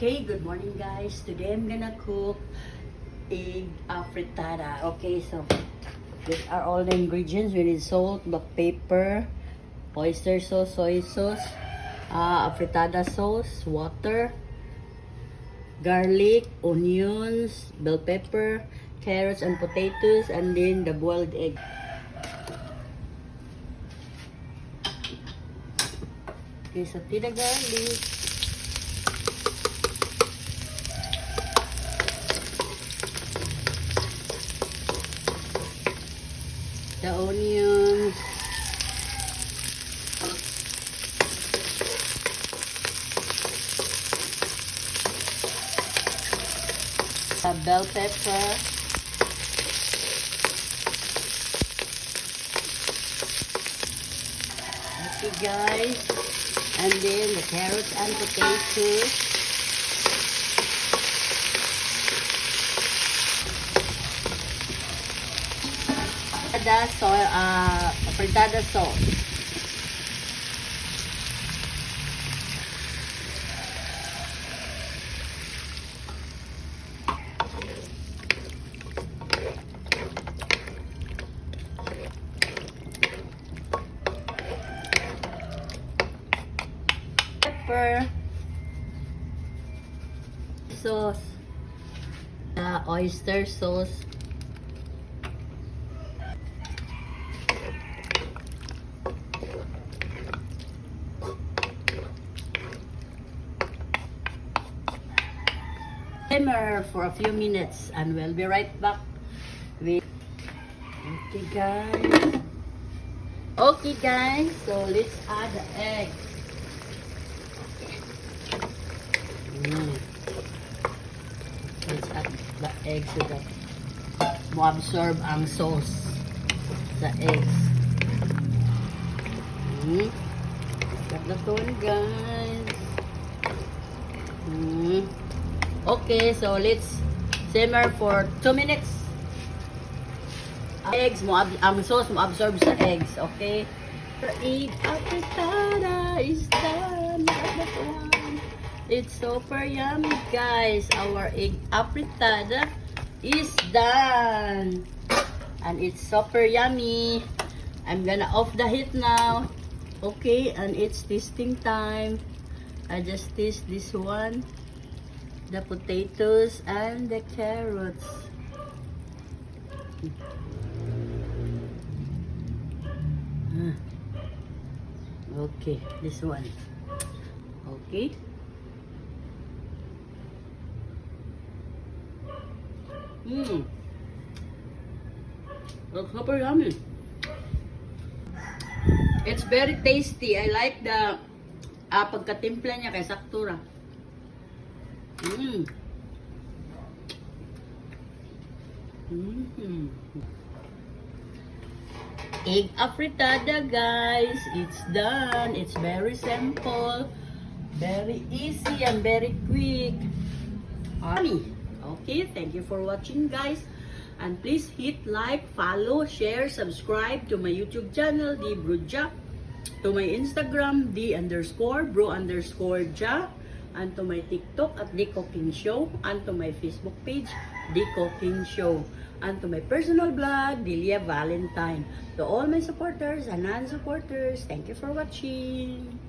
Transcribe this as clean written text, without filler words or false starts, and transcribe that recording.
Okay, good morning guys. Today I'm gonna cook egg frittata. Okay, so these are all the ingredients. We need salt, black pepper, oyster sauce, soy sauce, frittata sauce, water, garlic, onions, bell pepper, carrots and potatoes, and then the boiled egg. Okay, so the garlic. The onions, the bell pepper, okay guys, and then the carrots and potatoes. Frittata sauce. Pepper. Sauce. Oyster sauce. Simmer for a few minutes and we'll be right back with okay guys, so let's add the egg. Let's add the egg so that ma-absorb ang sauce sa eggs. Got the tone guys. Okay, so let's simmer for 2 minutes. Eggs mo, ang sauce mo absorb sa eggs, okay? Egg frittata is done. It's super yummy, guys. Our egg frittata is done, and it's super yummy. I'm gonna off the heat now, okay? And it's tasting time. I just taste this one. The potatoes and the carrots. Okay, this one. Okay. It's super yummy. It's very tasty. I like the pagkatimpla niya kay saktura. Egg frittata guys, it's done. It's very simple, very easy and very quick. Okay, thank you for watching guys, and please hit like, follow, share, subscribe to my YouTube channel D Bro Ja, to my Instagram D_bro_ja, and to my TikTok at The Cooking Show, and to my Facebook page, The Cooking Show, and to my personal blog, Delia Valentine. To all my supporters and non-supporters, thank you for watching.